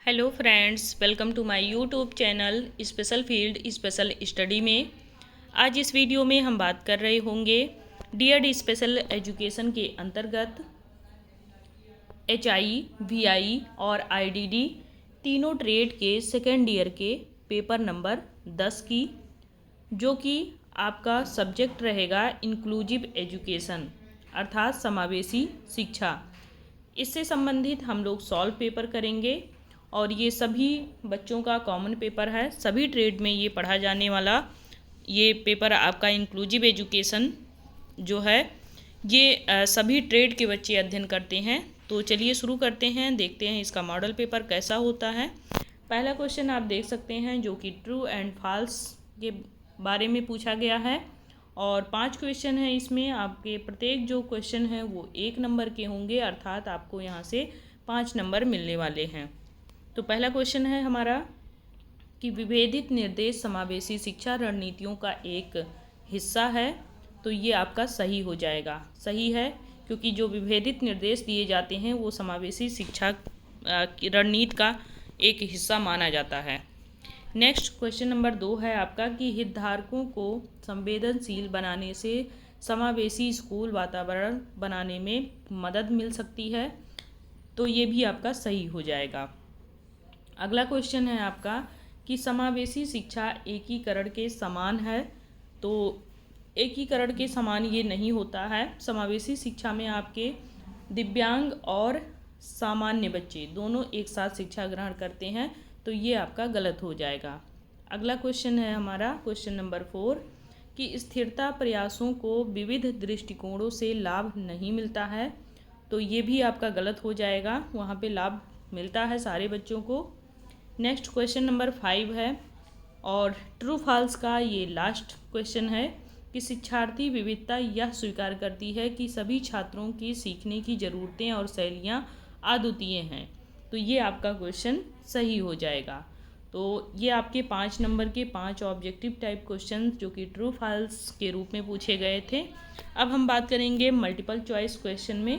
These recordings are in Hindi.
Hello friends, welcome to my YouTube channel special field special study में। आज इस वीडियो में हम बात कर रहे होंगे डीएड स्पेशल एजुकेशन के अंतर्गत एचआई, वीआई और आईडीडी तीनों ट्रेड के सेकेंड ईयर के पेपर नंबर 10 की, जो कि आपका सब्जेक्ट रहेगा इंक्लूसिव एजुकेशन अर्थात समावेशी शिक्षा। इससे संबंधित हम लोग सॉल्व पेपर करेंगे और ये सभी बच्चों का कॉमन पेपर है। सभी ट्रेड में ये पढ़ा जाने वाला ये पेपर आपका इंक्लूसिव एजुकेशन जो है ये सभी ट्रेड के बच्चे अध्ययन करते हैं। तो चलिए शुरू करते हैं, देखते हैं इसका मॉडल पेपर कैसा होता है। पहला क्वेश्चन आप देख सकते हैं जो कि ट्रू एंड फॉल्स के बारे में पूछा गया है और 5 क्वेश्चन हैं इसमें। आपके प्रत्येक जो क्वेश्चन हैं वो 1 नंबर के होंगे, अर्थात आपको यहाँ से 5 नंबर मिलने वाले हैं। तो पहला क्वेश्चन है हमारा कि विभेदित निर्देश समावेशी शिक्षा रणनीतियों का एक हिस्सा है। तो ये आपका सही हो जाएगा, सही है, क्योंकि जो विभेदित निर्देश दिए जाते हैं वो समावेशी शिक्षा रणनीति का एक हिस्सा माना जाता है। नेक्स्ट क्वेश्चन नंबर 2 है आपका कि हितधारकों को संवेदनशील बनाने से समावेशी स्कूल वातावरण बनाने में मदद मिल सकती है। तो ये भी आपका सही हो जाएगा। अगला क्वेश्चन है आपका कि समावेशी शिक्षा एकीकरण के समान है। तो एकीकरण के समान ये नहीं होता है। समावेशी शिक्षा में आपके दिव्यांग और सामान्य बच्चे दोनों एक साथ शिक्षा ग्रहण करते हैं, तो ये आपका गलत हो जाएगा। अगला क्वेश्चन है हमारा क्वेश्चन नंबर 4 कि स्थिरता प्रयासों को विविध दृष्टिकोणों से लाभ नहीं मिलता है। तो ये भी आपका गलत हो जाएगा, वहाँ पे लाभ मिलता है सारे बच्चों को। नेक्स्ट क्वेश्चन नंबर 5 है और ट्रू फॉल्स का ये लास्ट क्वेश्चन है कि शिक्षार्थी विविधता यह स्वीकार करती है कि सभी छात्रों की सीखने की ज़रूरतें और शैलियाँ अद्वितीय हैं। तो ये आपका क्वेश्चन सही हो जाएगा। तो ये आपके 5 नंबर के 5 ऑब्जेक्टिव टाइप क्वेश्चन जो कि ट्रू फॉल्स के रूप में पूछे गए थे। अब हम बात करेंगे मल्टीपल चॉइस क्वेश्चन में।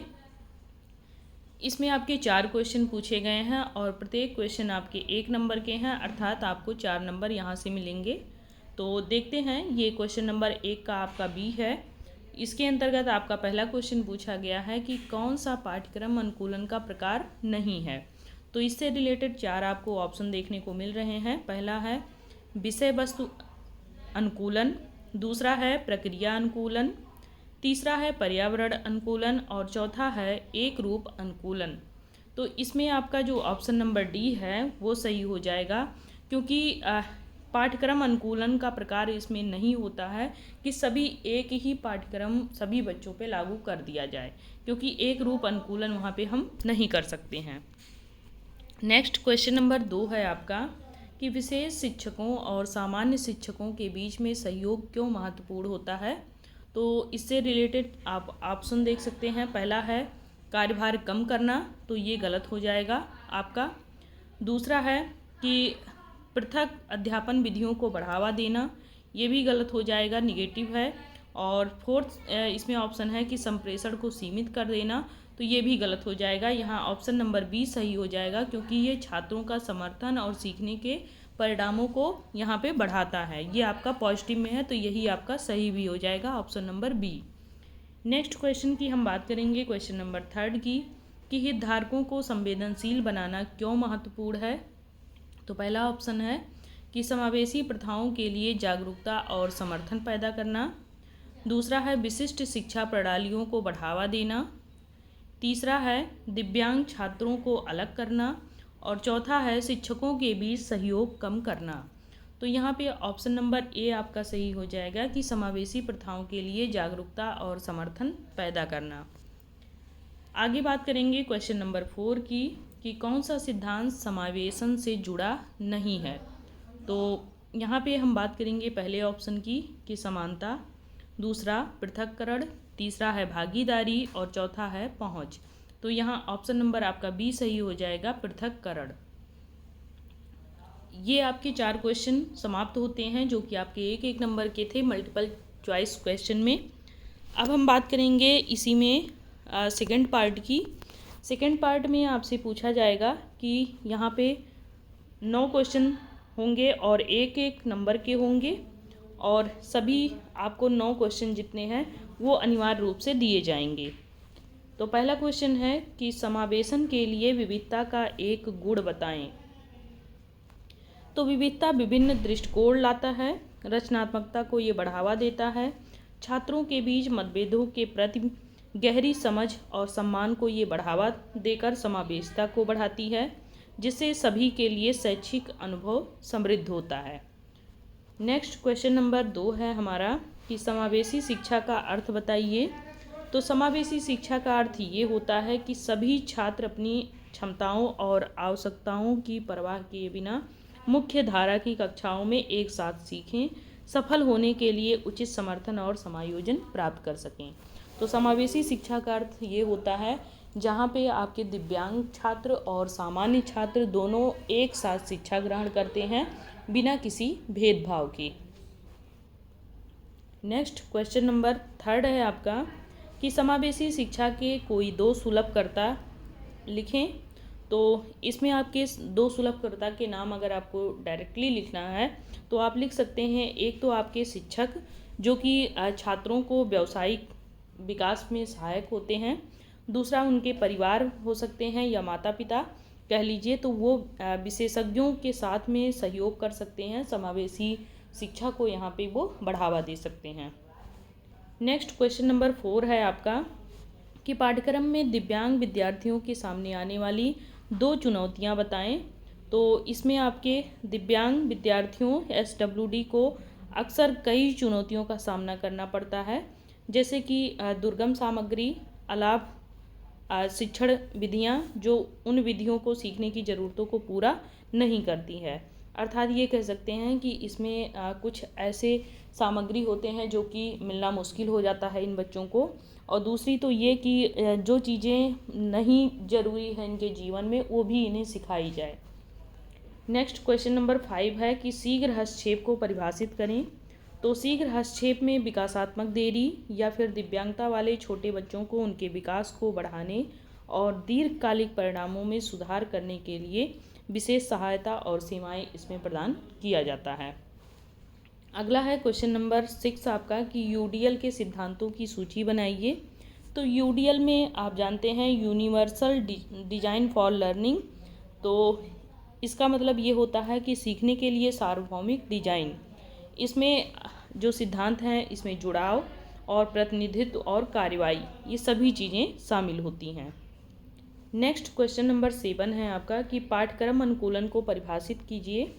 इसमें आपके 4 क्वेश्चन पूछे गए हैं और प्रत्येक क्वेश्चन आपके 1 नंबर के हैं, अर्थात आपको 4 नंबर यहाँ से मिलेंगे। तो देखते हैं, ये क्वेश्चन नंबर 1 का आपका बी है। इसके अंतर्गत आपका पहला क्वेश्चन पूछा गया है कि कौन सा पाठ्यक्रम अनुकूलन का प्रकार नहीं है। तो इससे रिलेटेड 4 आपको ऑप्शन देखने को मिल रहे हैं। पहला है विषय वस्तु अनुकूलन, दूसरा है प्रक्रिया अनुकूलन, तीसरा है पर्यावरण अनुकूलन और चौथा है एक रूप अनुकूलन। तो इसमें आपका जो ऑप्शन नंबर डी है वो सही हो जाएगा, क्योंकि पाठ्यक्रम अनुकूलन का प्रकार इसमें नहीं होता है कि सभी एक ही पाठ्यक्रम सभी बच्चों पे लागू कर दिया जाए, क्योंकि एक रूप अनुकूलन वहाँ पे हम नहीं कर सकते हैं। नेक्स्ट क्वेश्चन नंबर 2 है आपका कि विशेष शिक्षकों और सामान्य शिक्षकों के बीच में सहयोग क्यों महत्वपूर्ण होता है। तो इससे रिलेटेड आप ऑप्शन देख सकते हैं। पहला है कार्यभार कम करना, तो ये गलत हो जाएगा आपका। दूसरा है कि पृथक अध्यापन विधियों को बढ़ावा देना, ये भी गलत हो जाएगा, निगेटिव है। और फोर्थ इसमें ऑप्शन है कि संप्रेषण को सीमित कर देना, तो ये भी गलत हो जाएगा। यहाँ ऑप्शन नंबर बी सही हो जाएगा, क्योंकि ये छात्रों का समर्थन और सीखने के परिणामों को यहाँ पे बढ़ाता है। ये आपका पॉजिटिव में है, तो यही आपका सही भी हो जाएगा, option number B. Next question की हम बात करेंगे क्वेश्चन नंबर 3 की कि हितधारकों को संवेदनशील बनाना क्यों महत्वपूर्ण है। तो पहला ऑप्शन है कि समावेशी प्रथाओं के लिए जागरूकता और समर्थन पैदा करना, दूसरा है विशिष्ट शिक्षा प्रणालियों को बढ़ावा देना, तीसरा है दिव्यांग छात्रों को अलग करना और चौथा है शिक्षकों के बीच सहयोग कम करना। तो यहाँ पे ऑप्शन नंबर ए आपका सही हो जाएगा कि समावेशी प्रथाओं के लिए जागरूकता और समर्थन पैदा करना। आगे बात करेंगे क्वेश्चन नंबर 4 की कि कौन सा सिद्धांत समावेशन से जुड़ा नहीं है। तो यहाँ पे हम बात करेंगे पहले ऑप्शन की कि समानता, दूसरा पृथक्करण, तीसरा है भागीदारी और चौथा है पहुँच। तो यहाँ ऑप्शन नंबर आपका बी सही हो जाएगा, पृथक्करण। ये आपके 4 क्वेश्चन समाप्त होते हैं जो कि आपके 1-1 नंबर के थे मल्टीपल चॉइस क्वेश्चन में। अब हम बात करेंगे इसी में सेकंड पार्ट की। सेकंड पार्ट में आपसे पूछा जाएगा कि यहाँ पे 9 क्वेश्चन होंगे और एक एक नंबर के होंगे और सभी आपको 9 क्वेश्चन जितने हैं वो अनिवार्य रूप से दिए जाएंगे। तो पहला क्वेश्चन है कि समावेशन के लिए विविधता का एक गुण बताएं। तो विविधता विभिन्न दृष्टिकोण लाता है, रचनात्मकता को ये बढ़ावा देता है, छात्रों के बीच मतभेदों के प्रति गहरी समझ और सम्मान को ये बढ़ावा देकर समावेशिता को बढ़ाती है, जिससे सभी के लिए शैक्षिक अनुभव समृद्ध होता है। नेक्स्ट क्वेश्चन नंबर 2 है हमारा कि समावेशी शिक्षा का अर्थ बताइए। तो समावेशी शिक्षा का अर्थ ये होता है कि सभी छात्र अपनी क्षमताओं और आवश्यकताओं की परवाह किए बिना मुख्य धारा की कक्षाओं में एक साथ सीखें, सफल होने के लिए उचित समर्थन और समायोजन प्राप्त कर सकें। तो समावेशी शिक्षा का अर्थ ये होता है जहाँ पे आपके दिव्यांग छात्र और सामान्य छात्र दोनों एक साथ शिक्षा ग्रहण करते हैं बिना किसी भेदभाव के। नेक्स्ट क्वेश्चन नंबर 3 है आपका कि समावेशी शिक्षा के कोई 2 सुलभकर्ता लिखें। तो इसमें आपके 2 सुलभकर्ता के नाम अगर आपको डायरेक्टली लिखना है तो आप लिख सकते हैं। एक तो आपके शिक्षक जो कि छात्रों को व्यावसायिक विकास में सहायक होते हैं, दूसरा उनके परिवार हो सकते हैं या माता पिता कह लीजिए, तो वो विशेषज्ञों के साथ में सहयोग कर सकते हैं, समावेशी शिक्षा को यहाँ पे वो बढ़ावा दे सकते हैं। नेक्स्ट क्वेश्चन नंबर 4 है आपका कि पाठ्यक्रम में दिव्यांग विद्यार्थियों के सामने आने वाली 2 चुनौतियाँ बताएं। तो इसमें आपके दिव्यांग विद्यार्थियों SWD को अक्सर कई चुनौतियों का सामना करना पड़ता है, जैसे कि दुर्गम सामग्री, अलाप शिक्षण विधियाँ जो उन विधियों को सीखने की ज़रूरतों को पूरा नहीं करती है। अर्थात ये कह सकते हैं कि इसमें कुछ ऐसे सामग्री होते हैं जो कि मिलना मुश्किल हो जाता है इन बच्चों को, और दूसरी तो ये कि जो चीज़ें नहीं ज़रूरी हैं इनके जीवन में वो भी इन्हें सिखाई जाए। नेक्स्ट क्वेश्चन नंबर 5 है कि शीघ्र हस्तक्षेप को परिभाषित करें। तो शीघ्र हस्तक्षेप में विकासात्मक देरी या फिर दिव्यांगता वाले छोटे बच्चों को उनके विकास को बढ़ाने और दीर्घकालिक परिणामों में सुधार करने के लिए विशेष सहायता और सेवाएं इसमें प्रदान किया जाता है। अगला है क्वेश्चन नंबर 6 आपका कि UDL के सिद्धांतों की सूची बनाइए। तो UDL में आप जानते हैं यूनिवर्सल डिजाइन फॉर लर्निंग। तो इसका मतलब ये होता है कि सीखने के लिए सार्वभौमिक डिजाइन। इसमें जो सिद्धांत हैं इसमें जुड़ाव और प्रतिनिधित्व और कार्रवाई ये सभी चीज़ें शामिल होती हैं। नेक्स्ट क्वेश्चन नंबर 7 है आपका कि पाठ्यक्रम अनुकूलन को परिभाषित कीजिए।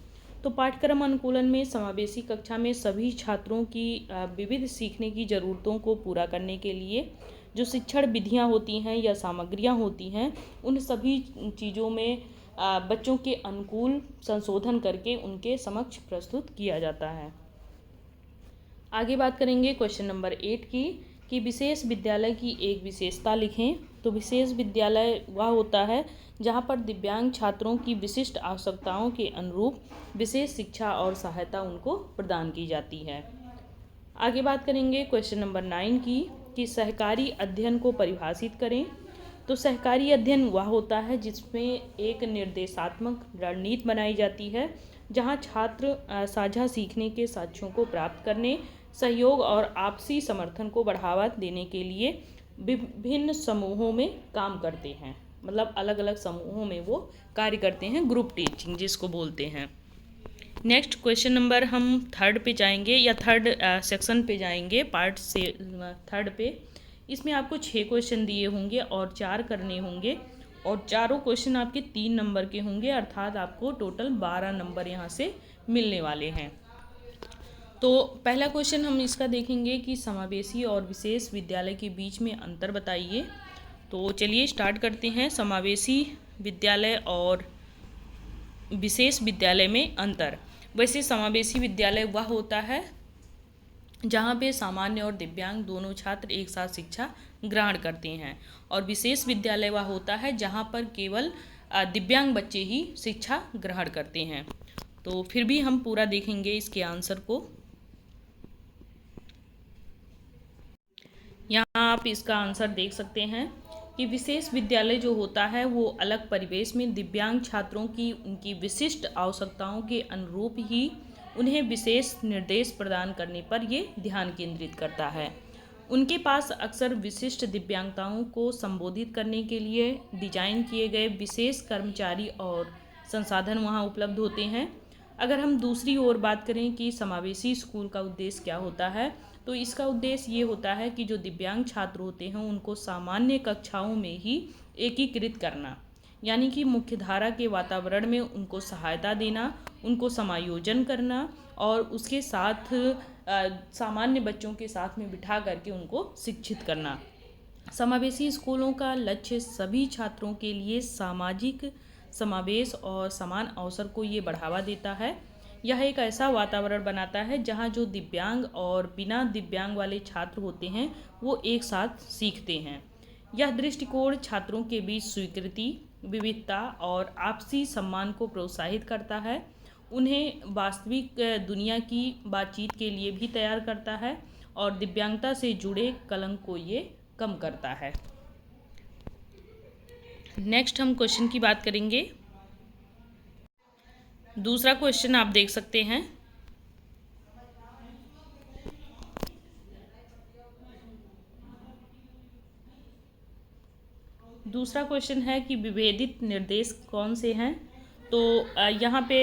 तो पाठ्यक्रम अनुकूलन में समावेशी कक्षा में सभी छात्रों की विविध सीखने की ज़रूरतों को पूरा करने के लिए जो शिक्षण विधियाँ होती हैं या सामग्रियाँ होती हैं उन सभी चीज़ों में बच्चों के अनुकूल संशोधन करके उनके समक्ष प्रस्तुत किया जाता है। आगे बात करेंगे क्वेश्चन नंबर 8 की कि विशेष विद्यालय की एक विशेषता लिखें। तो विशेष विद्यालय वह होता है जहाँ पर दिव्यांग छात्रों की विशिष्ट आवश्यकताओं के अनुरूप विशेष शिक्षा और सहायता उनको प्रदान की जाती है। आगे बात करेंगे क्वेश्चन नंबर 9 की कि सहकारी अध्ययन को परिभाषित करें। तो सहकारी अध्ययन वह होता है जिसमें एक निर्देशात्मक रणनीति बनाई जाती है जहाँ छात्र साझा सीखने के साक्ष्यों को प्राप्त करने, सहयोग और आपसी समर्थन को बढ़ावा देने के लिए विभिन्न समूहों में काम करते हैं। मतलब अलग अलग समूहों में वो कार्य करते हैं, ग्रुप टीचिंग जिसको बोलते हैं। नेक्स्ट क्वेश्चन नंबर हम 3rd पे जाएंगे या 3rd सेक्शन पे जाएंगे, पार्ट से 3rd पे। इसमें आपको 6 क्वेश्चन दिए होंगे और 4 करने होंगे और चारों क्वेश्चन आपके 3 नंबर के होंगे, अर्थात आपको टोटल 12 नंबर यहाँ से मिलने वाले हैं। तो पहला क्वेश्चन हम इसका देखेंगे कि समावेशी और विशेष विद्यालय के बीच में अंतर बताइए। तो चलिए स्टार्ट करते हैं। समावेशी विद्यालय और विशेष विद्यालय में अंतर। वैसे समावेशी विद्यालय वह होता है जहाँ पे सामान्य और दिव्यांग दोनों छात्र एक साथ शिक्षा ग्रहण करते हैं, और विशेष विद्यालय वह होता है जहाँ पर केवल दिव्यांग बच्चे ही शिक्षा ग्रहण करते हैं। तो फिर भी हम पूरा देखेंगे इसके आंसर को। यहाँ आप इसका आंसर देख सकते हैं कि विशेष विद्यालय जो होता है वो अलग परिवेश में दिव्यांग छात्रों की उनकी विशिष्ट आवश्यकताओं के अनुरूप ही उन्हें विशेष निर्देश प्रदान करने पर ये ध्यान केंद्रित करता है। उनके पास अक्सर विशिष्ट दिव्यांगताओं को संबोधित करने के लिए डिजाइन किए गए विशेष कर्मचारी और संसाधन वहाँ उपलब्ध होते हैं। अगर हम दूसरी ओर बात करें कि समावेशी स्कूल का उद्देश्य क्या होता है, तो इसका उद्देश्य ये होता है कि जो दिव्यांग छात्र होते हैं उनको सामान्य कक्षाओं में ही एकीकृत करना, यानी कि मुख्यधारा के वातावरण में उनको सहायता देना, उनको समायोजन करना और उसके साथ सामान्य बच्चों के साथ में बिठा करके उनको शिक्षित करना। समावेशी स्कूलों का लक्ष्य सभी छात्रों के लिए सामाजिक समावेश और समान अवसर को ये बढ़ावा देता है। यह एक ऐसा वातावरण बनाता है जहाँ जो दिव्यांग और बिना दिव्यांग वाले छात्र होते हैं वो एक साथ सीखते हैं। यह दृष्टिकोण छात्रों के बीच स्वीकृति, विविधता और आपसी सम्मान को प्रोत्साहित करता है, उन्हें वास्तविक दुनिया की बातचीत के लिए भी तैयार करता है और दिव्यांगता से जुड़े कलंक को ये कम करता है। नेक्स्ट हम क्वेश्चन की बात करेंगे। दूसरा क्वेश्चन आप देख सकते हैं। दूसरा क्वेश्चन है कि विभेदित निर्देश कौन से हैं। तो यहाँ पे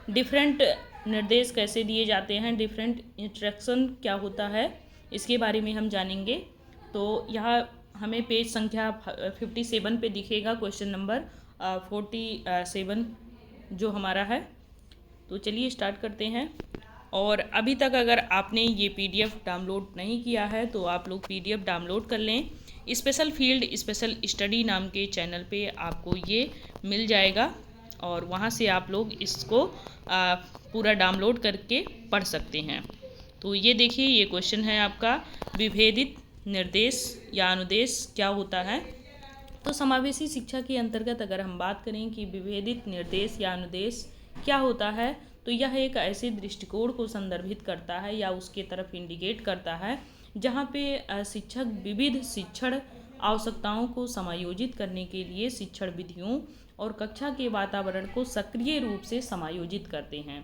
डिफरेंट निर्देश कैसे दिए जाते हैं, डिफरेंट इंस्ट्रक्शन क्या होता है, इसके बारे में हम जानेंगे। तो यहाँ हमें पेज संख्या 57 पे दिखेगा क्वेश्चन नंबर 47 जो हमारा है। तो चलिए स्टार्ट करते हैं। और अभी तक अगर आपने ये PDF डाउनलोड नहीं किया है तो आप लोग PDF डाउनलोड कर लें। स्पेशल फील्ड स्पेशल स्टडी नाम के चैनल पे आपको ये मिल जाएगा और वहाँ से आप लोग इसको पूरा डाउनलोड करके पढ़ सकते हैं। तो ये देखिए, ये क्वेश्चन है आपका, विभेदित निर्देश या अनुदेश क्या होता है। तो समावेशी शिक्षा के अंतर्गत अगर हम बात करें कि विभेदित निर्देश या अनुदेश क्या होता है, तो यह एक ऐसे दृष्टिकोण को संदर्भित करता है या उसके तरफ इंडिकेट करता है जहाँ पे शिक्षक विविध शिक्षण आवश्यकताओं को समायोजित करने के लिए शिक्षण विधियों और कक्षा के वातावरण को सक्रिय रूप से समायोजित करते हैं।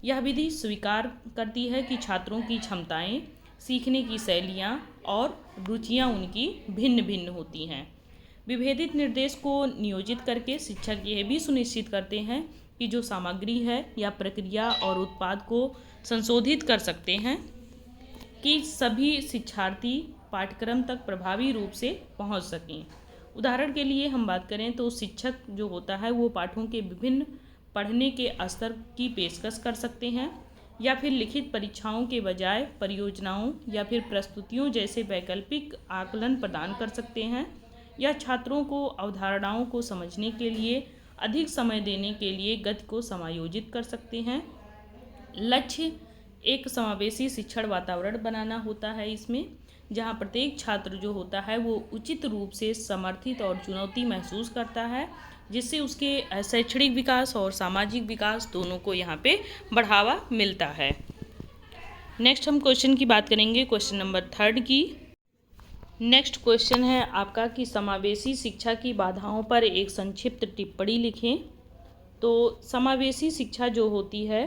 यह विधि स्वीकार करती है कि छात्रों की क्षमताएं, सीखने की शैलियाँ और रुचियाँ उनकी भिन्न भिन्न होती हैं। विभेदित निर्देश को नियोजित करके शिक्षक यह भी सुनिश्चित करते हैं कि जो सामग्री है या प्रक्रिया और उत्पाद को संशोधित कर सकते हैं कि सभी शिक्षार्थी पाठ्यक्रम तक प्रभावी रूप से पहुंच सकें। उदाहरण के लिए हम बात करें तो शिक्षक जो होता है वो पाठों के विभिन्न पढ़ने के स्तर की पेशकश कर सकते हैं या फिर लिखित परीक्षाओं के बजाय परियोजनाओं या फिर प्रस्तुतियों जैसे वैकल्पिक आकलन प्रदान कर सकते हैं, या छात्रों को अवधारणाओं को समझने के लिए अधिक समय देने के लिए गति को समायोजित कर सकते हैं। लक्ष्य एक समावेशी शिक्षण वातावरण बनाना होता है इसमें, जहाँ प्रत्येक छात्र जो होता है वो उचित रूप से समर्थित और चुनौती महसूस करता है, जिससे उसके शैक्षणिक विकास और सामाजिक विकास दोनों को यहाँ पे बढ़ावा मिलता है। नेक्स्ट हम क्वेश्चन की बात करेंगे, क्वेश्चन नंबर 3 की। नेक्स्ट क्वेश्चन है आपका कि समावेशी शिक्षा की बाधाओं पर एक संक्षिप्त टिप्पणी लिखें। तो समावेशी शिक्षा जो होती है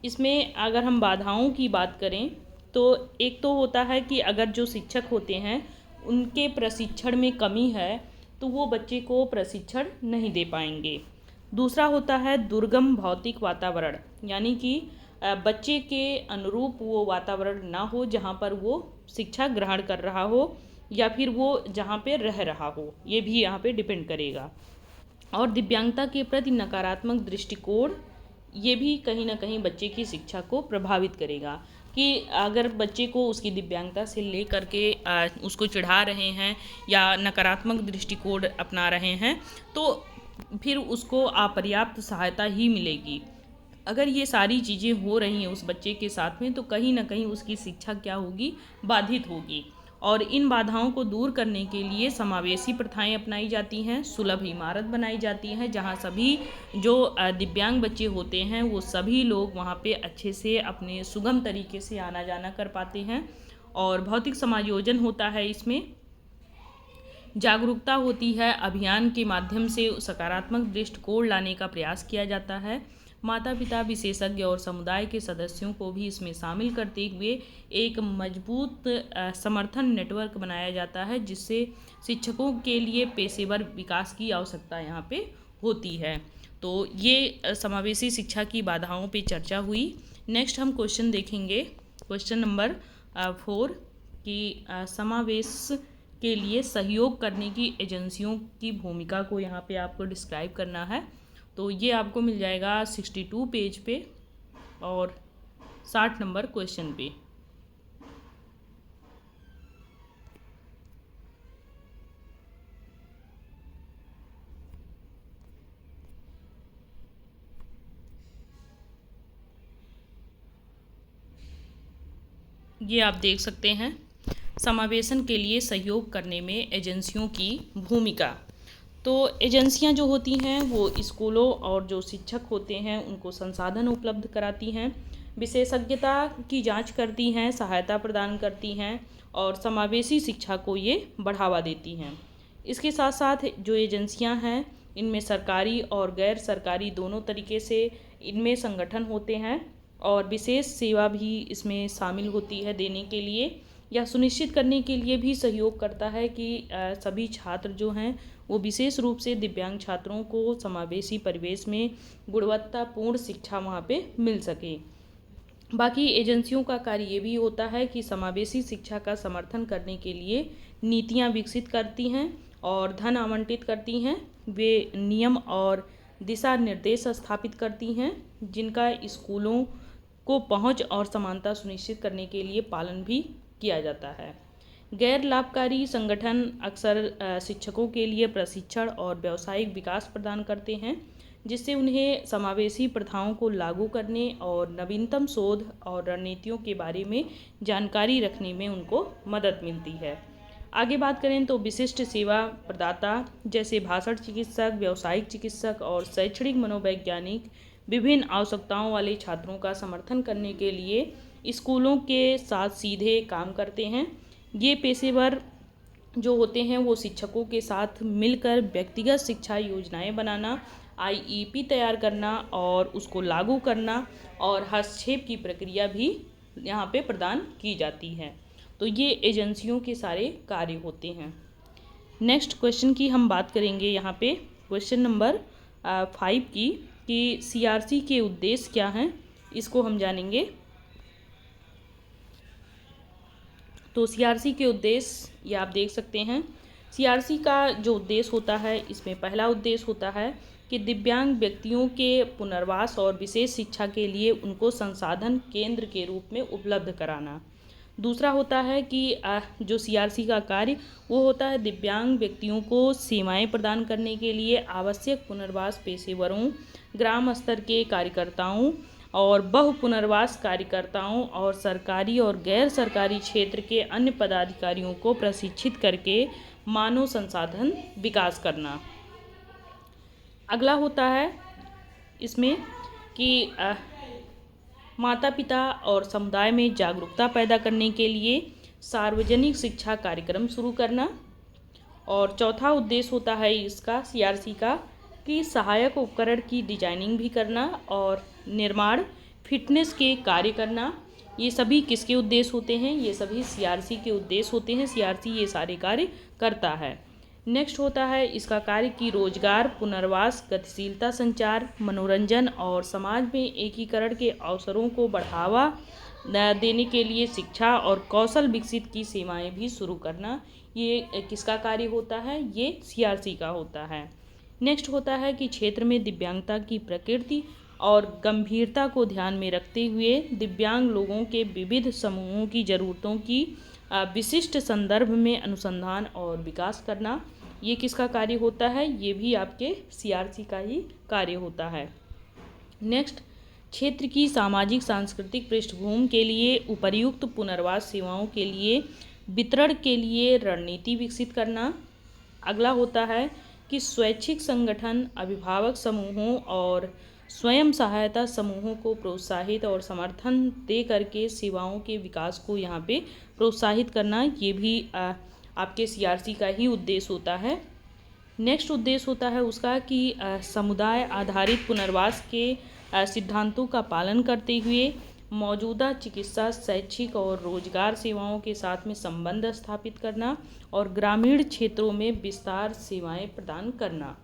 इसमें अगर हम बाधाओं की बात करें तो एक तो होता है कि अगर जो शिक्षक होते हैं उनके प्रशिक्षण में कमी है तो वो बच्चे को प्रशिक्षण नहीं दे पाएंगे। दूसरा होता है दुर्गम भौतिक वातावरण, यानी कि बच्चे के अनुरूप वो वातावरण ना हो जहाँ पर वो शिक्षा ग्रहण कर रहा हो या फिर वो जहाँ पे रह रहा हो, ये भी यहाँ पे डिपेंड करेगा। और दिव्यांगता के प्रति नकारात्मक दृष्टिकोण, ये भी कहीं ना कहीं बच्चे की शिक्षा को प्रभावित करेगा कि अगर बच्चे को उसकी दिव्यांगता से ले करके उसको चिढ़ा रहे हैं या नकारात्मक दृष्टिकोण अपना रहे हैं तो फिर उसको अपर्याप्त सहायता ही मिलेगी। अगर ये सारी चीज़ें हो रही हैं उस बच्चे के साथ में तो कहीं ना कहीं उसकी शिक्षा क्या होगी, बाधित होगी। और इन बाधाओं को दूर करने के लिए समावेशी प्रथाएं अपनाई जाती हैं, सुलभ इमारत बनाई जाती हैं जहां सभी जो दिव्यांग बच्चे होते हैं वो सभी लोग वहां पे अच्छे से अपने सुगम तरीके से आना जाना कर पाते हैं। और भौतिक समायोजन होता है इसमें, जागरूकता होती है, अभियान के माध्यम से सकारात्मक दृष्टिकोण लाने का प्रयास किया जाता है। माता पिता, विशेषज्ञ और समुदाय के सदस्यों को भी इसमें शामिल करते हुए एक मजबूत समर्थन नेटवर्क बनाया जाता है, जिससे शिक्षकों के लिए पेशेवर विकास की आवश्यकता यहाँ पे होती है। तो ये समावेशी शिक्षा की बाधाओं पे चर्चा हुई। नेक्स्ट हम क्वेश्चन देखेंगे, क्वेश्चन नंबर 4 कि समावेश के लिए सहयोग करने की एजेंसियों की भूमिका को यहाँ पे आपको डिस्क्राइब करना है। तो ये आपको मिल जाएगा 62 पेज पे और 60 नंबर क्वेश्चन पे। ये आप देख सकते हैं, समावेशन के लिए सहयोग करने में एजेंसियों की भूमिका। तो एजेंसियां जो होती हैं वो स्कूलों और जो शिक्षक होते हैं उनको संसाधन उपलब्ध कराती हैं, विशेषज्ञता की जांच करती हैं, सहायता प्रदान करती हैं और समावेशी शिक्षा को ये बढ़ावा देती हैं। इसके साथ साथ जो एजेंसियां हैं इनमें सरकारी और गैर सरकारी दोनों तरीके से इनमें संगठन होते हैं और विशेष सेवा भी इसमें शामिल होती है देने के लिए या सुनिश्चित करने के लिए भी सहयोग करता है कि सभी छात्र जो हैं वो विशेष रूप से दिव्यांग छात्रों को समावेशी परिवेश में गुणवत्तापूर्ण शिक्षा वहाँ पे मिल सके। बाकी एजेंसियों का कार्य ये भी होता है कि समावेशी शिक्षा का समर्थन करने के लिए नीतियाँ विकसित करती हैं और धन आवंटित करती हैं। वे नियम और दिशा निर्देश स्थापित करती हैं जिनका स्कूलों को पहुंच और समानता सुनिश्चित करने के लिए पालन भी किया जाता है। गैर लाभकारी संगठन अक्सर शिक्षकों के लिए प्रशिक्षण और व्यावसायिक विकास प्रदान करते हैं, जिससे उन्हें समावेशी प्रथाओं को लागू करने और नवीनतम शोध और रणनीतियों के बारे में जानकारी रखने में उनको मदद मिलती है। आगे बात करें तो विशिष्ट सेवा प्रदाता जैसे भाषण चिकित्सक, व्यावसायिक चिकित्सक और शैक्षणिक मनोवैज्ञानिक विभिन्न आवश्यकताओं वाले छात्रों का समर्थन करने के लिए स्कूलों के साथ सीधे काम करते हैं। ये पेशेवर जो होते हैं वो शिक्षकों के साथ मिलकर व्यक्तिगत शिक्षा योजनाएं बनाना, आईईपी तैयार करना और उसको लागू करना और हस्तक्षेप की प्रक्रिया भी यहाँ पे प्रदान की जाती है। तो ये एजेंसियों के सारे कार्य होते हैं। नेक्स्ट क्वेश्चन की हम बात करेंगे यहाँ पे क्वेश्चन नंबर 5 की कि सीआरसी के उद्देश्य क्या हैं, इसको हम जानेंगे। तो सीआरसी के उद्देश्य ये आप देख सकते हैं। सीआरसी का जो उद्देश्य होता है इसमें पहला उद्देश्य होता है कि दिव्यांग व्यक्तियों के पुनर्वास और विशेष शिक्षा के लिए उनको संसाधन केंद्र के रूप में उपलब्ध कराना। दूसरा होता है कि जो सीआरसी का कार्य वो होता है दिव्यांग व्यक्तियों को सेवाएं प्रदान करने के लिए आवश्यक पुनर्वास पेशेवरों, ग्राम स्तर के कार्यकर्ताओं और बहु पुनर्वास कार्यकर्ताओं और सरकारी और गैर सरकारी क्षेत्र के अन्य पदाधिकारियों को प्रशिक्षित करके मानव संसाधन विकास करना। अगला होता है इसमें कि माता पिता और समुदाय में जागरूकता पैदा करने के लिए सार्वजनिक शिक्षा कार्यक्रम शुरू करना। और चौथा उद्देश्य होता है इसका सीआरसी का कि सहायक उपकरण की डिजाइनिंग भी करना और निर्माण, फिटनेस के कार्य करना। ये सभी किसके उद्देश्य होते हैं? ये सभी सीआरसी के उद्देश्य होते हैं। सीआरसी ये सारे कार्य करता है। नेक्स्ट होता है इसका कार्य कि रोजगार, पुनर्वास, गतिशीलता, संचार, मनोरंजन और समाज में एकीकरण के अवसरों को बढ़ावा देने के लिए शिक्षा और कौशल विकसित की सेवाएं भी शुरू करना। ये किसका कार्य होता है? ये सीआरसी का होता है। नेक्स्ट होता है कि क्षेत्र में दिव्यांगता की प्रकृति और गंभीरता को ध्यान में रखते हुए दिव्यांग लोगों के विविध समूहों की ज़रूरतों की विशिष्ट संदर्भ में अनुसंधान और विकास करना। ये किसका कार्य होता है? ये भी आपके सीआरसी का ही कार्य होता है। नेक्स्ट, क्षेत्र की सामाजिक सांस्कृतिक पृष्ठभूमि के लिए उपर्युक्त पुनर्वास सेवाओं के लिए वितरण के लिए रणनीति विकसित करना। अगला होता है कि स्वैच्छिक संगठन, अभिभावक समूहों और स्वयं सहायता समूहों को प्रोत्साहित और समर्थन दे करके सेवाओं के विकास को यहाँ पे प्रोत्साहित करना। ये भी आपके सीआरसी का ही उद्देश्य होता है। नेक्स्ट उद्देश्य होता है उसका कि समुदाय आधारित पुनर्वास के सिद्धांतों का पालन करते हुए मौजूदा चिकित्सा, शैक्षिक और रोजगार सेवाओं के साथ में संबंध स्थापित करना और ग्रामीण क्षेत्रों में विस्तार सेवाएं प्रदान करना।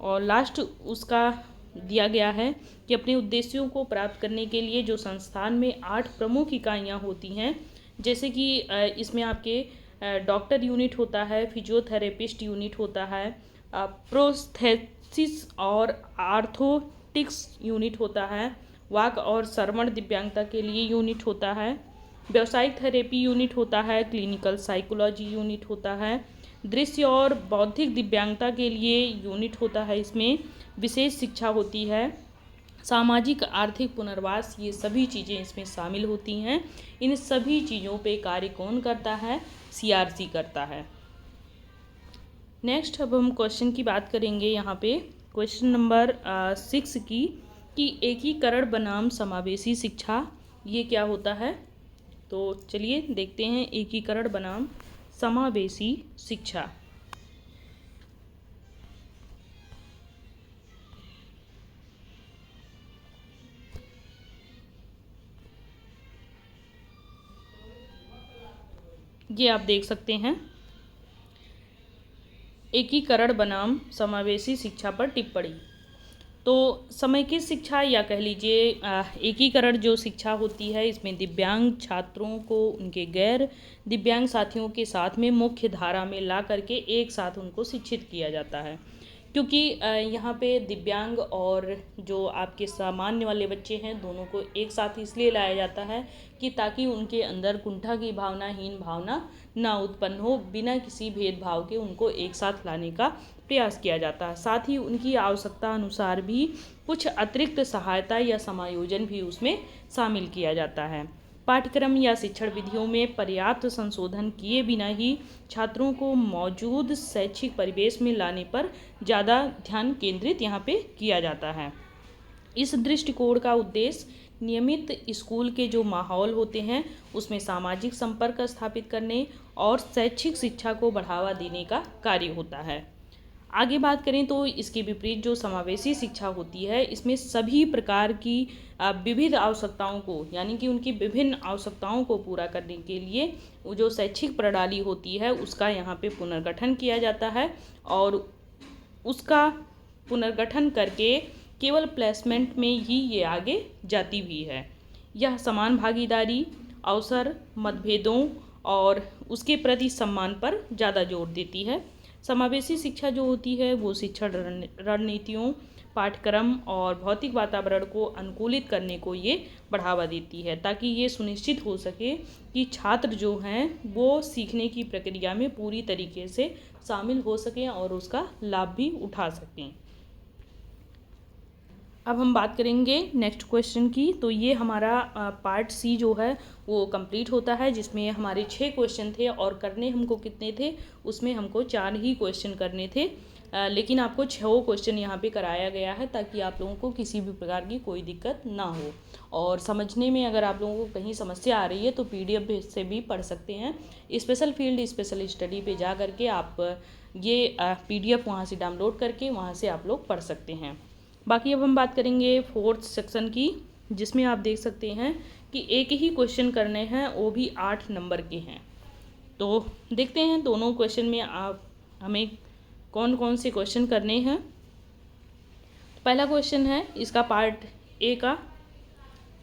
और लास्ट उसका दिया गया है कि अपने उद्देश्यों को प्राप्त करने के लिए जो संस्थान में 8 प्रमुख इकाइयां होती हैं, जैसे कि इसमें आपके डॉक्टर यूनिट होता है, फिजियोथेरेपिस्ट यूनिट होता है, प्रोस्थेसिस और आर्थोटिक्स यूनिट होता है, वाक और श्रवण दिव्यांगता के लिए यूनिट होता है, व्यावसायिक थेरेपी यूनिट होता है, क्लिनिकल साइकोलॉजी यूनिट होता है, दृश्य और बौद्धिक दिव्यांगता के लिए यूनिट होता है, इसमें विशेष शिक्षा होती है, सामाजिक आर्थिक पुनर्वास, ये सभी चीज़ें इसमें शामिल होती हैं। इन सभी चीज़ों पे कार्य कौन करता है? सीआरसी करता है। नेक्स्ट अब हम क्वेश्चन की बात करेंगे यहाँ पे क्वेश्चन नंबर 6 की, कि एकीकरण बनाम समावेशी शिक्षा ये क्या होता है। तो चलिए देखते हैं एकीकरण बनाम समावेशी शिक्षा। ये आप देख सकते हैं, एकीकरण बनाम समावेशी शिक्षा पर टिप्पणी। तो समेकित शिक्षा या कह लीजिए एकीकरण जो शिक्षा होती है, इसमें दिव्यांग छात्रों को उनके गैर दिव्यांग साथियों के साथ में मुख्य धारा में ला करके एक साथ उनको शिक्षित किया जाता है। क्योंकि यहाँ पे दिव्यांग और जो आपके सामान्य वाले बच्चे हैं, दोनों को एक साथ इसलिए लाया जाता है कि ताकि उनके अंदर कुंठा की भावना, हीन भावना ना उत्पन्न हो, बिना किसी भेदभाव के उनको एक साथ लाने का प्रयास किया जाता है। साथ ही उनकी आवश्यकता अनुसार भी कुछ अतिरिक्त सहायता या समायोजन भी उसमें शामिल किया जाता है। पाठ्यक्रम या शिक्षण विधियों में पर्याप्त संशोधन किए बिना ही छात्रों को मौजूद शैक्षिक परिवेश में लाने पर ज़्यादा ध्यान केंद्रित यहाँ पे किया जाता है। इस दृष्टिकोण का उद्देश्य नियमित स्कूल के जो माहौल होते हैं उसमें सामाजिक संपर्क स्थापित करने और शैक्षिक शिक्षा को बढ़ावा देने का कार्य होता है। आगे बात करें तो इसके विपरीत जो समावेशी शिक्षा होती है, इसमें सभी प्रकार की विविध आवश्यकताओं को, यानी कि उनकी विभिन्न आवश्यकताओं को पूरा करने के लिए वो जो शैक्षिक प्रणाली होती है उसका यहाँ पे पुनर्गठन किया जाता है और उसका पुनर्गठन करके केवल प्लेसमेंट में ही ये आगे जाती भी है। यह समान भागीदारी, अवसर, मतभेदों और उसके प्रति सम्मान पर ज़्यादा जोर देती है। समावेशी शिक्षा जो होती है वो शिक्षण रणनीतियों, पाठ्यक्रम और भौतिक वातावरण को अनुकूलित करने को ये बढ़ावा देती है, ताकि ये सुनिश्चित हो सके कि छात्र जो हैं वो सीखने की प्रक्रिया में पूरी तरीके से शामिल हो सकें और उसका लाभ भी उठा सकें। अब हम बात करेंगे नेक्स्ट क्वेश्चन की। तो ये हमारा पार्ट सी जो है वो कंप्लीट होता है, जिसमें हमारे 6 क्वेश्चन थे और करने हमको कितने थे, उसमें हमको 4 ही क्वेश्चन करने थे, लेकिन आपको 6 क्वेश्चन यहाँ पे कराया गया है ताकि आप लोगों को किसी भी प्रकार की कोई दिक्कत ना हो। और समझने में अगर आप लोगों को कहीं समस्या आ रही है तो PDF से भी पढ़ सकते हैं। स्पेशल फील्ड स्पेशल स्टडी पे जा करके आप ये PDF वहाँ से डाउनलोड करके वहाँ से आप लोग पढ़ सकते हैं। बाकी अब हम बात करेंगे 4th सेक्शन की, जिसमें आप देख सकते हैं कि एक ही क्वेश्चन करने हैं, वो भी 8 नंबर के हैं। तो देखते हैं दोनों क्वेश्चन में आप हमें कौन कौन से क्वेश्चन करने हैं। पहला क्वेश्चन है इसका पार्ट ए का,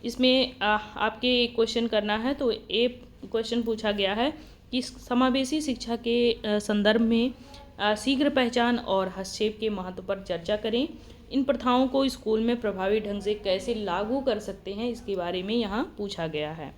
इसमें आपके एक क्वेश्चन करना है। तो ए क्वेश्चन पूछा गया है कि समावेशी शिक्षा के संदर्भ में शीघ्र पहचान और हस्तक्षेप के महत्व पर चर्चा करें। इन प्रथाओं को स्कूल में प्रभावी ढंग से कैसे लागू कर सकते हैं, इसके बारे में यहाँ पूछा गया है।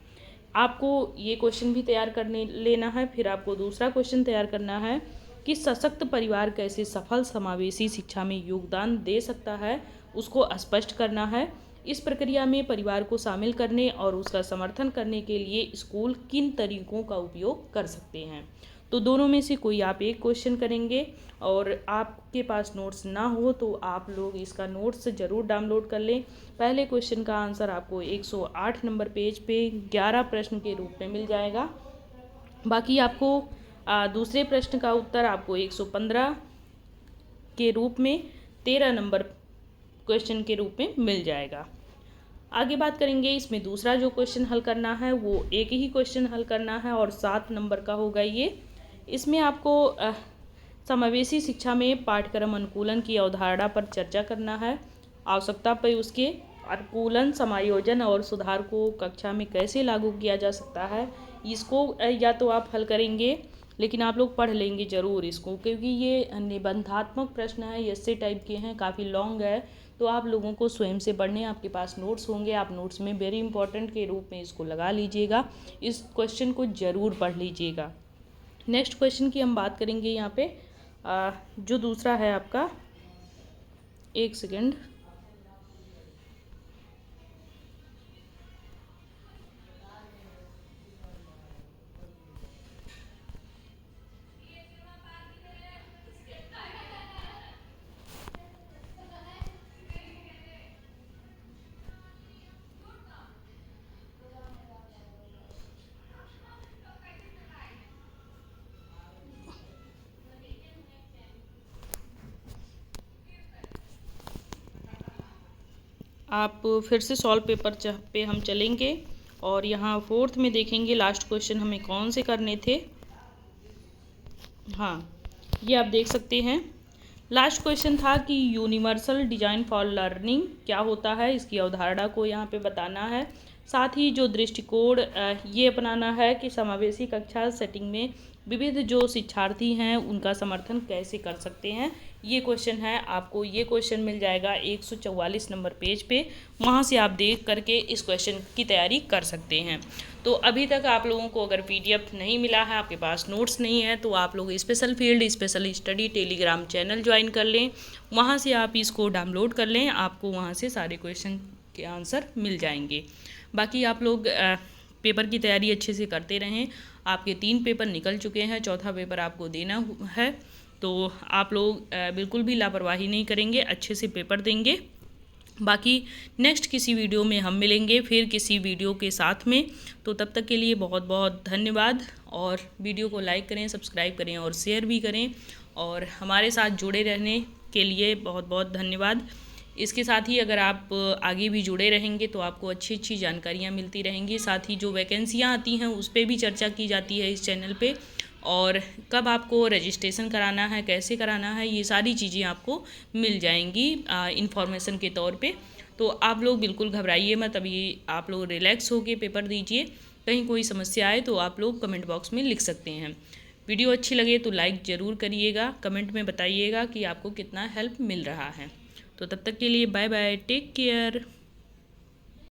आपको ये क्वेश्चन भी तैयार करने लेना है। फिर आपको दूसरा क्वेश्चन तैयार करना है कि सशक्त परिवार कैसे सफल समावेशी शिक्षा में योगदान दे सकता है, उसको स्पष्ट करना है। इस प्रक्रिया में परिवार को शामिल करने और उसका समर्थन करने के लिए स्कूल किन तरीकों का उपयोग कर सकते हैं। तो दोनों में से कोई आप एक क्वेश्चन करेंगे, और आपके पास नोट्स ना हो तो आप लोग इसका नोट्स ज़रूर डाउनलोड कर लें। पहले क्वेश्चन का आंसर आपको 108 नंबर पेज पे 11 प्रश्न के रूप में मिल जाएगा। बाकी आपको दूसरे प्रश्न का उत्तर आपको 115 के रूप में 13 नंबर क्वेश्चन के रूप में मिल जाएगा। आगे बात करेंगे, इसमें दूसरा जो क्वेश्चन हल करना है वो एक ही क्वेश्चन हल करना है और 7 नंबर का होगा ये। इसमें आपको समावेशी शिक्षा में पाठ्यक्रम अनुकूलन की अवधारणा पर चर्चा करना है। आवश्यकता पर उसके अनुकूलन, समायोजन और सुधार को कक्षा में कैसे लागू किया जा सकता है, इसको या तो आप हल करेंगे, लेकिन आप लोग पढ़ लेंगे ज़रूर इसको, क्योंकि ये निबंधात्मक प्रश्न है, एस्से टाइप के हैं, काफ़ी लॉन्ग है, तो आप लोगों को स्वयं से पढ़ने, आपके पास नोट्स होंगे, आप नोट्स में वेरी इंपॉर्टेंट के रूप में इसको लगा लीजिएगा, इस क्वेश्चन को ज़रूर पढ़ लीजिएगा। नेक्स्ट क्वेश्चन की हम बात करेंगे यहाँ पे, जो दूसरा है आपका, एक सेकेंड, आप फिर से सॉल्व पेपर पे हम चलेंगे और यहाँ 4th में देखेंगे लास्ट क्वेश्चन हमें कौन से करने थे। हाँ, ये आप देख सकते हैं, लास्ट क्वेश्चन था कि यूनिवर्सल डिज़ाइन फॉर लर्निंग क्या होता है, इसकी अवधारणा को यहाँ पे बताना है। साथ ही जो दृष्टिकोण ये अपनाना है कि समावेशी कक्षा सेटिंग में विविध जो शिक्षार्थी हैं उनका समर्थन कैसे कर सकते हैं, ये क्वेश्चन है। आपको ये क्वेश्चन मिल जाएगा 144 नंबर पेज पे, वहाँ से आप देख करके इस क्वेश्चन की तैयारी कर सकते हैं। तो अभी तक आप लोगों को अगर PDF नहीं मिला है, आपके पास नोट्स नहीं है, तो आप लोग special field special study Telegram channel join कर लें, वहाँ से आप इसको डाउनलोड कर लें, आपको वहाँ से सारे क्वेश्चन के आंसर मिल जाएंगे। बाकी आप लोग पेपर की तैयारी अच्छे से करते रहें। आपके 3 पेपर निकल चुके हैं, चौथा पेपर आपको देना है, तो आप लोग बिल्कुल भी लापरवाही नहीं करेंगे, अच्छे से पेपर देंगे। बाकी नेक्स्ट किसी वीडियो में हम मिलेंगे फिर किसी वीडियो के साथ में, तो तब तक के लिए बहुत बहुत धन्यवाद। और वीडियो को लाइक करें, सब्सक्राइब करें और शेयर भी करें, और हमारे साथ जुड़े रहने के लिए बहुत बहुत धन्यवाद। इसके साथ ही अगर आप आगे भी जुड़े रहेंगे तो आपको अच्छी अच्छी जानकारियाँ मिलती रहेंगी। साथ ही जो वैकेंसियाँ आती हैं उस पर भी चर्चा की जाती है इस चैनल पे, और कब आपको रजिस्ट्रेशन कराना है, कैसे कराना है, ये सारी चीज़ें आपको मिल जाएंगी इन्फॉर्मेशन के तौर पे। तो आप लोग बिल्कुल घबराइए मत, अभी आप लोग रिलैक्स होकर पेपर दीजिए। कहीं कोई समस्या आए तो आप लोग कमेंट बॉक्स में लिख सकते हैं। वीडियो अच्छी लगे तो लाइक ज़रूर करिएगा, कमेंट में बताइएगा कि आपको कितना हेल्प मिल रहा है। तो तब तक के लिए बाय बाय, टेक केयर।